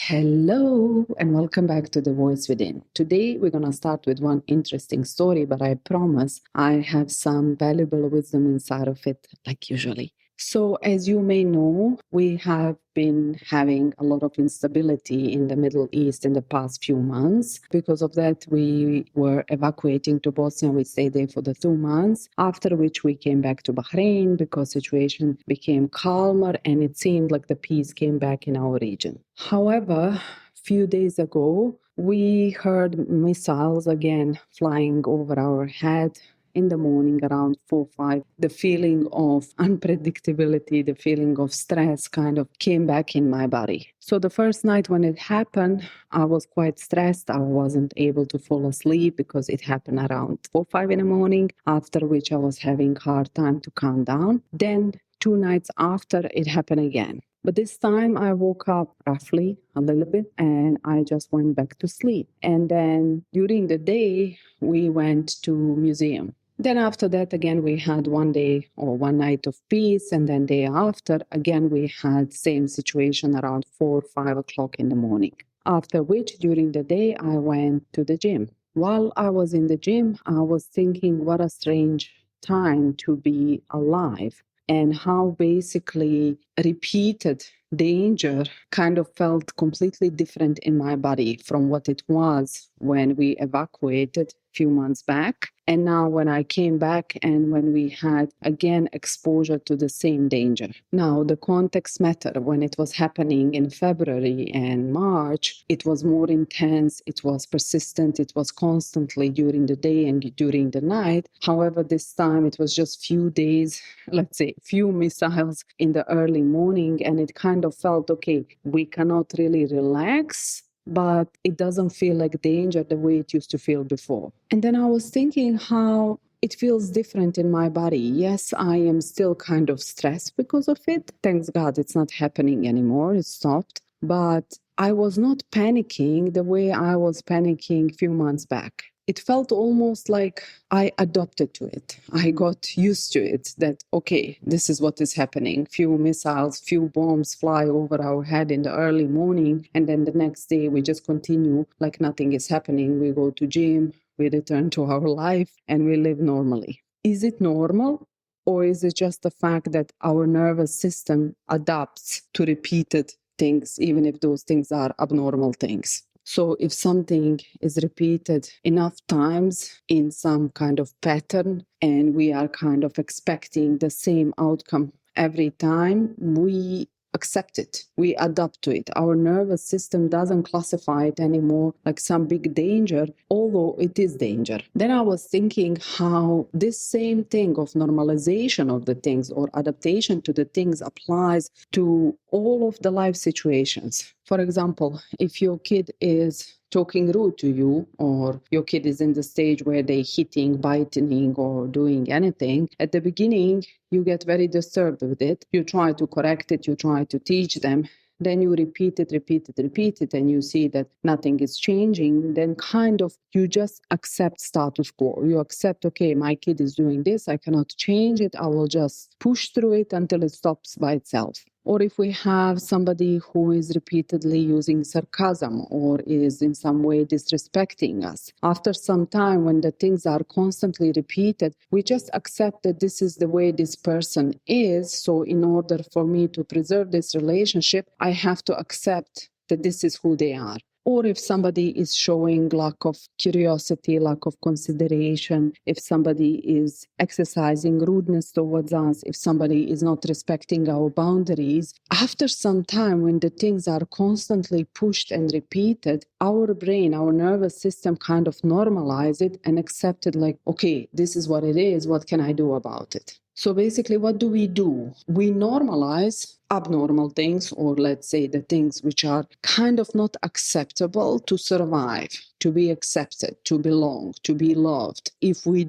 Hello and welcome back to The Voice Within. Today we're going to start with one interesting story, but I promise I have some valuable wisdom inside of it, like usually. So, as you may know, we have been having a lot of instability in the Middle East in the past few months. Because of that, we were evacuating to Bosnia. We stayed there for the 2 months, after which we came back to Bahrain because situation became calmer and it seemed like the peace came back in our region. However, few days ago, we heard missiles again flying over our head in the morning around 4 5. The feeling of unpredictability, the feeling of stress kind of came back in my body. So the first night when it happened, I was quite stressed. I wasn't able to fall asleep because it happened around 4 5 in the morning, after which I was having hard time to calm down. Then 2 nights after, it happened again. But this time I woke up roughly a little bit and I just went back to sleep. And then during the day, we went to museum. Then after that, again, we had one day or one night of peace. And then day after, again, we had same situation around 4, 5 o'clock in the morning. After which, during the day, I went to the gym. While I was in the gym, I was thinking what a strange time to be alive, and how basically repeated danger kind of felt completely different in my body from what it was when we evacuated a few months back. And now when I came back and when we had again exposure to the same danger. Now the context matter. When it was happening in February and March, it was more intense, it was persistent, it was constantly during the day and during the night. However, this time it was just few days, let's say few missiles in the early morning, and it kind of felt, okay, we cannot really relax, but it doesn't feel like danger the way it used to feel before. And then I was thinking how it feels different in my body. Yes, I am still kind of stressed because of it. Thanks God it's not happening anymore. It stopped. But I was not panicking the way I was panicking a few months back. It felt almost like I adopted to it. I got used to it, that, okay, this is what is happening. Few missiles, few bombs fly over our head in the early morning. And then the next day we just continue like nothing is happening. We go to gym, we return to our life, and we live normally. Is it normal? Or is it just the fact that our nervous system adapts to repeated things, even if those things are abnormal things? So if something is repeated enough times in some kind of pattern and we are kind of expecting the same outcome every time, we accept it, we adapt to it. Our nervous system doesn't classify it anymore like some big danger, although it is danger. Then I was thinking how this same thing of normalization of the things or adaptation to the things applies to all of the life situations. For example, if your kid is talking rude to you, or your kid is in the stage where they're hitting, biting, or doing anything, at the beginning, you get very disturbed with it. You try to correct it, you try to teach them. Then you repeat it, and you see that nothing is changing. Then kind of you just accept status quo. You accept, okay, my kid is doing this, I cannot change it, I will just push through it until it stops by itself. Or if we have somebody who is repeatedly using sarcasm or is in some way disrespecting us, after some time when the things are constantly repeated, we just accept that this is the way this person is. So in order for me to preserve this relationship, I have to accept that this is who they are. Or if somebody is showing lack of curiosity, lack of consideration, if somebody is exercising rudeness towards us, if somebody is not respecting our boundaries, after some time when the things are constantly pushed and repeated, our brain, our nervous system kind of normalize it and accept it like, okay, this is what it is, what can I do about it? So basically, what do? We normalize abnormal things, or let's say the things which are kind of not acceptable to survive, to be accepted, to belong, to be loved. If we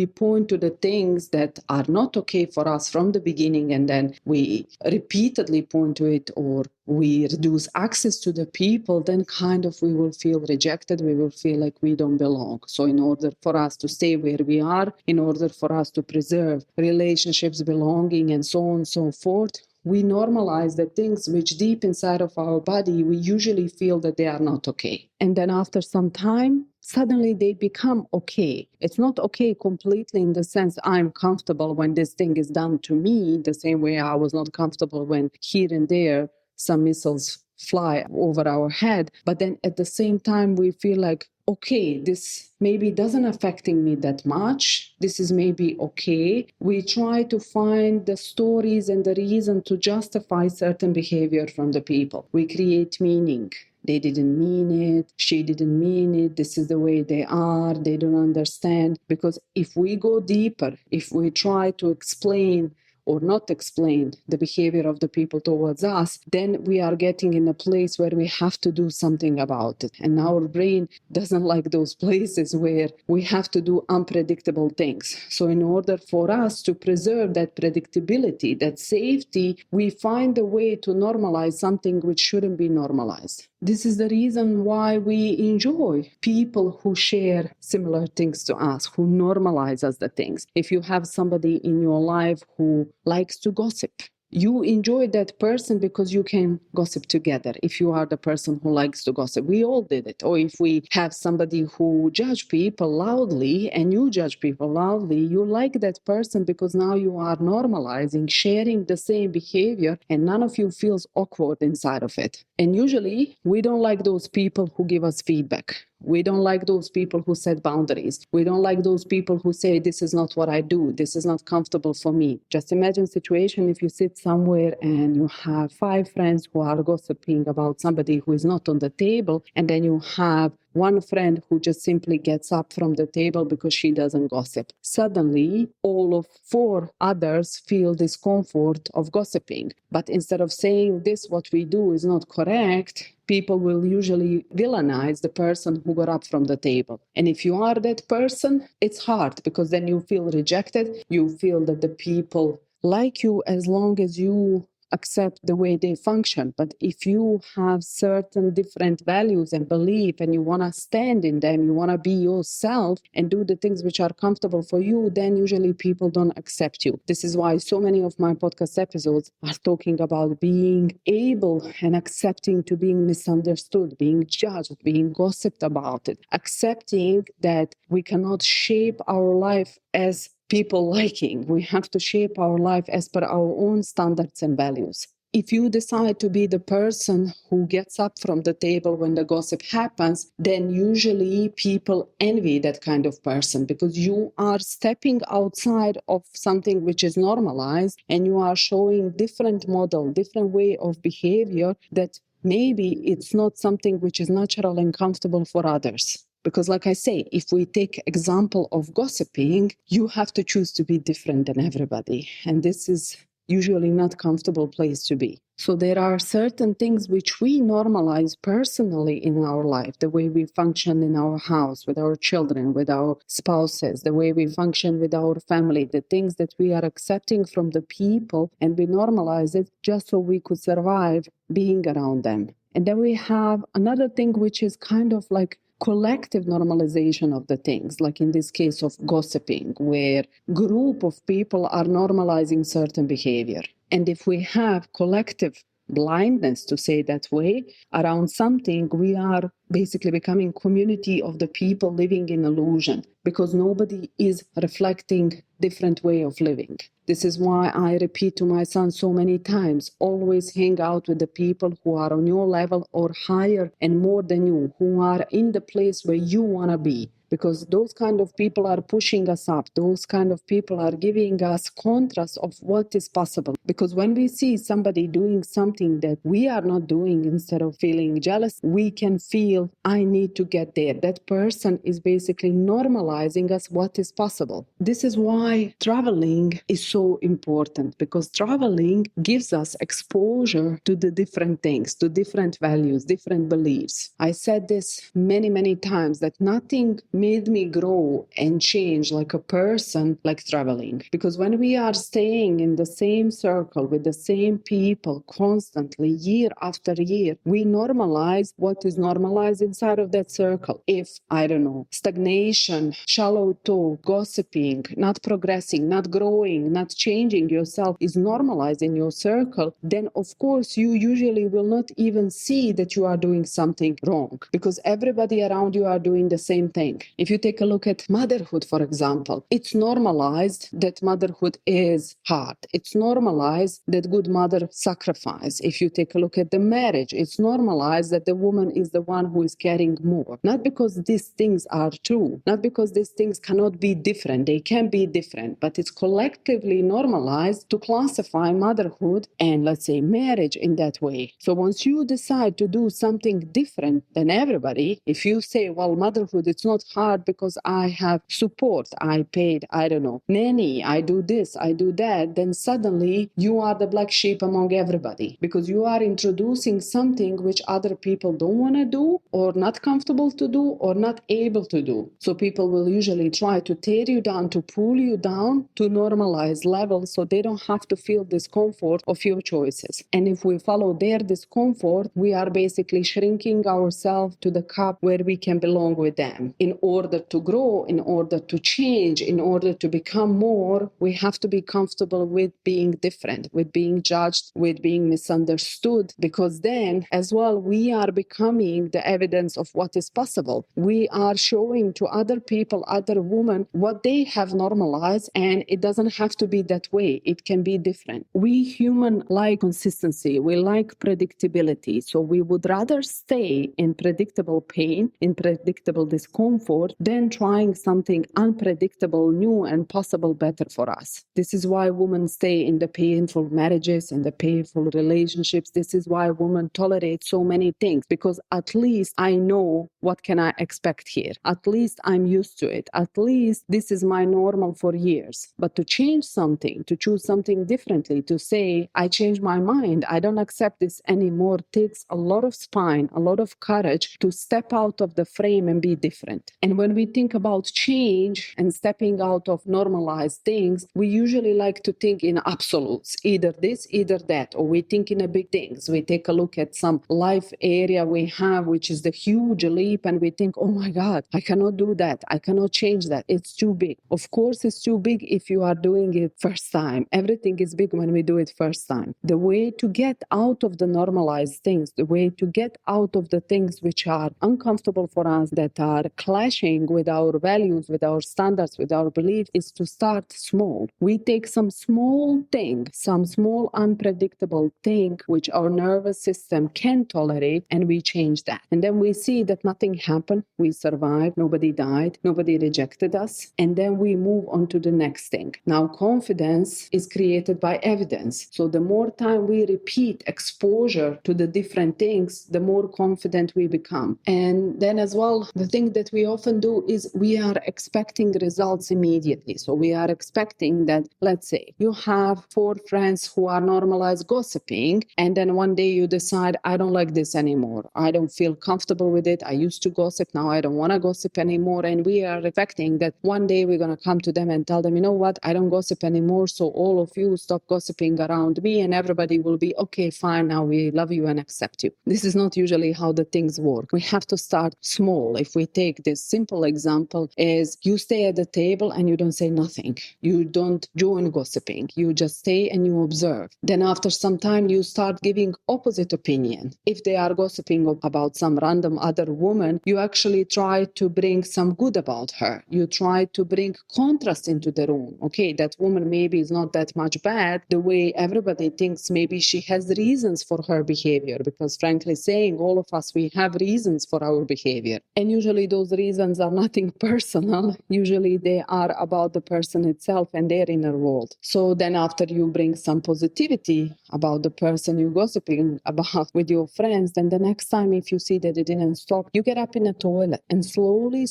point to the things that are not okay for us from the beginning, and then we repeatedly point to it, or we reduce access to the people, then kind of we will feel rejected, we will feel like we don't belong. So in order for us to stay where we are, in order for us to preserve relationships, belonging, and so on and so forth, we normalize the things which deep inside of our body, we usually feel that they are not okay. And then after some time, suddenly they become okay. It's not okay completely in the sense I'm comfortable when this thing is done to me, the same way I was not comfortable when here and there some missiles fly over our head. But then at the same time, we feel like, okay, this maybe doesn't affecting me that much. This is maybe okay. We try to find the stories and the reason to justify certain behavior from the people. We create meaning. They didn't mean it. She didn't mean it. This is the way they are. They don't understand. Because if we go deeper, if we try to explain or not explain the behavior of the people towards us, then we are getting in a place where we have to do something about it. And our brain doesn't like those places where we have to do unpredictable things. So in order for us to preserve that predictability, that safety, we find a way to normalize something which shouldn't be normalized. This is the reason why we enjoy people who share similar things to us, who normalize us the things. If you have somebody in your life who likes to gossip, you enjoy that person because you can gossip together. If you are the person who likes to gossip, we all did it. Or if we have somebody who judge people loudly and you judge people loudly, you like that person because now you are normalizing, sharing the same behavior, and none of you feels awkward inside of it. And usually we don't like those people who give us feedback. We don't like those people who set boundaries. We don't like those people who say, this is not what I do. This is not comfortable for me. Just imagine a situation if you sit somewhere and you have 5 friends who are gossiping about somebody who is not on the table. And then you have one friend who just simply gets up from the table because she doesn't gossip. Suddenly, all of 4 others feel discomfort of gossiping. But instead of saying this, what we do is not correct, people will usually villainize the person who got up from the table. And if you are that person, it's hard because then you feel rejected. You feel that the people like you as long as you accept the way they function. But if you have certain different values and belief and you want to stand in them, you want to be yourself and do the things which are comfortable for you, then usually people don't accept you. This is why so many of my podcast episodes are talking about being able and accepting to being misunderstood, being judged, being gossiped about it, accepting that we cannot shape our life as people liking. We have to shape our life as per our own standards and values. If you decide to be the person who gets up from the table when the gossip happens, then usually people envy that kind of person because you are stepping outside of something which is normalized and you are showing different model, different way of behavior that maybe it's not something which is natural and comfortable for others. Because like I say, if we take example of gossiping, you have to choose to be different than everybody. And this is usually not a comfortable place to be. So there are certain things which we normalize personally in our life, the way we function in our house, with our children, with our spouses, the way we function with our family, the things that we are accepting from the people, and we normalize it just so we could survive being around them. And then we have another thing which is kind of like collective normalization of the things, like in this case of gossiping, where group of people are normalizing certain behavior. And if we have collective blindness, to say that way, around something, we are basically becoming community of the people living in illusion because nobody is reflecting different way of living. This is why I repeat to my son so many times, always hang out with the people who are on your level or higher and more than you, who are in the place where you want to be. Because those kind of people are pushing us up. Those kind of people are giving us contrast of what is possible. Because when we see somebody doing something that we are not doing, instead of feeling jealous, we can feel, I need to get there. That person is basically normalizing us what is possible. This is why traveling is so important, because traveling gives us exposure to the different things, to different values, different beliefs. I said this many, many times, that nothing made me grow and change like a person like traveling. Because when we are staying in the same circle with the same people constantly, year after year, we normalize what is normalized normalize inside of that circle. If, I don't know, stagnation, shallow talk, gossiping, not progressing, not growing, not changing yourself is normalized in your circle, then of course you usually will not even see that you are doing something wrong, because everybody around you are doing the same thing. If you take a look at motherhood, for example, it's normalized that motherhood is hard. It's normalized that good mother sacrifice. If you take a look at the marriage, it's normalized that the woman is the one who is carrying more. Not because these things are true, not because these things cannot be different. They can be different, but it's collectively normalized to classify motherhood and, let's say, marriage in that way. So once you decide to do something different than everybody, if you say, well, motherhood, it's not hard because I have support, I paid, I don't know, nanny, I do this, I do that, then suddenly you are the black sheep among everybody, because you are introducing something which other people don't want to do, or not comfortable to do, or not able to do. So people will usually try to tear you down, to pull you down to normalize levels so they don't have to feel discomfort of your choices. And if we follow their discomfort, we are basically shrinking ourselves to the cup where we can belong with them. In order to grow, in order to change, in order to become more, we have to be comfortable with being different, with being judged, with being misunderstood, because then as well we are becoming the evidence of what is possible. We are showing to other people, other women, what they have normalized, and it doesn't have to be that way. It can be different. We human like consistency, we like predictability, so we would rather stay in predictable pain, in predictable discomfort, than trying something unpredictable, new, and possible better for us. This is why women stay in the painful marriages, in the painful relationships. This is why women tolerate so many things, because at least I know what can I expect here. At least I'm used to it. At least this is my normal for years. But to change something, to choose something differently, to say, I change my mind, I don't accept this anymore, takes a lot of spine, a lot of courage to step out of the frame and be different. And when we think about change and stepping out of normalized things, we usually like to think in absolutes, either this, either that, or we think in a big things. We take a look at some life area we have, which is the huge leap, and we think, oh my God, I cannot do that. I cannot change that. It's too big. Of course, it's too big if you are doing it first time. Everything is big when we do it first time. The way to get out of the normalized things, the way to get out of the things which are uncomfortable for us, that are clashing with our values, with our standards, with our beliefs, is to start small. We take some small thing, some small unpredictable thing which our nervous system can tolerate, and we change that. And then we see that nothing happened. We survived. Nobody died. Nobody rejected us. And then we move on to the next thing. Now, confidence is created by evidence. So the more time we repeat exposure to the different things, the more confident we become. And then as well, the thing that we often do is we are expecting results immediately. So we are expecting that, let's say, you have 4 friends who are normalized gossiping, and then one day you decide, I don't like this anymore. I don't feel comfortable with it. I used to gossip. Now I don't want to gossip anymore. And we are expecting that one day we're going to come to them and tell them, you know what, I don't gossip anymore. So all of you stop gossiping around me, and everybody will be, okay, fine, now we love you and accept you. This is not usually how the things work. We have to start small. If we take this simple example, is you stay at the table and you don't say nothing. You don't join gossiping. You just stay and you observe. Then after some time, you start giving opposite opinion. If they are gossiping about some random other woman, you actually try to bring some good about her. You try to bring contrast into the room. Okay, that woman maybe is not that much bad the way everybody thinks. Maybe she has reasons for her behavior, because frankly saying, all of us, we have reasons for our behavior. And usually those reasons are nothing personal. Usually they are about the person itself and their inner world. So then after you bring some positivity about the person you're gossiping about with your friends, then the next time if you see that it didn't stop, you get up in a toilet and slowly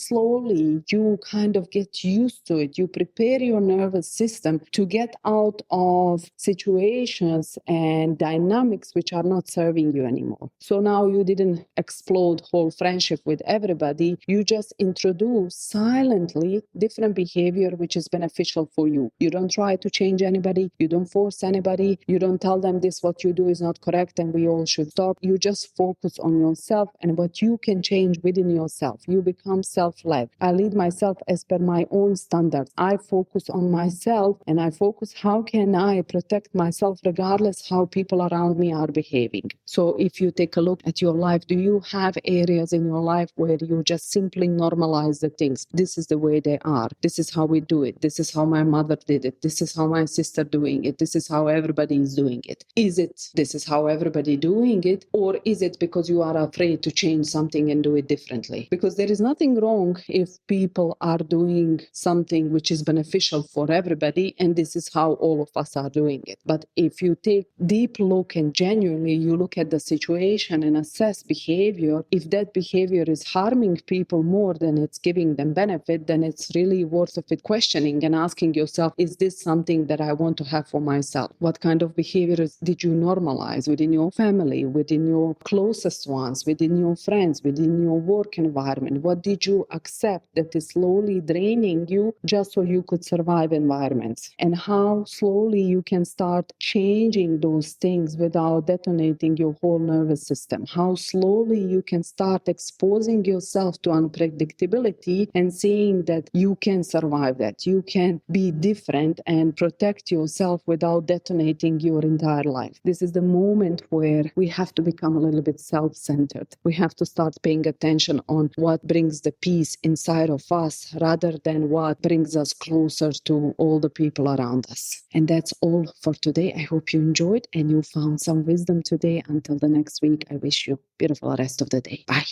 you kind of get used to it. You prepare your nervous system to get out of situations and dynamics which are not serving you anymore. So now you didn't explode whole friendship with everybody. You just introduce silently different behavior which is beneficial for you. You don't try to change anybody. You don't force anybody. You don't tell them this what you do is not correct and we all should stop. You just focus on yourself and and what you can change within yourself. You become self-led. I lead myself as per my own standards. I focus on myself, and I focus how can I protect myself regardless how people around me are behaving. So if you take a look at your life, do you have areas in your life where you just simply normalize the things? This is the way they are. This is how we do it. This is how my mother did it. This is how my sister doing it. This is how everybody is doing it. Is it this is how everybody doing it, or is it because you are afraid to change something and do it differently? Because there is nothing wrong if people are doing something which is beneficial for everybody, and this is how all of us are doing it. But if you take deep look and genuinely you look at the situation and assess behavior, if that behavior is harming people more than it's giving them benefit, then it's really worth of it questioning and asking yourself, is this something that I want to have for myself? What kind of behaviors did you normalize within your family, within your closest ones, within your friends, within your work environment? What did you accept that is slowly draining you just so you could survive environments? And how slowly you can start changing those things without detonating your whole nervous system? How slowly you can start exposing yourself to unpredictability and seeing that you can survive that. You can be different and protect yourself without detonating your entire life. This is the moment where we have to become a little bit self-centered. We have to start paying attention on what brings the peace inside of us rather than what brings us closer to all the people around us. And that's all for today. I hope you enjoyed and you found some wisdom today. Until the next week, I wish you a beautiful rest of the day. Bye.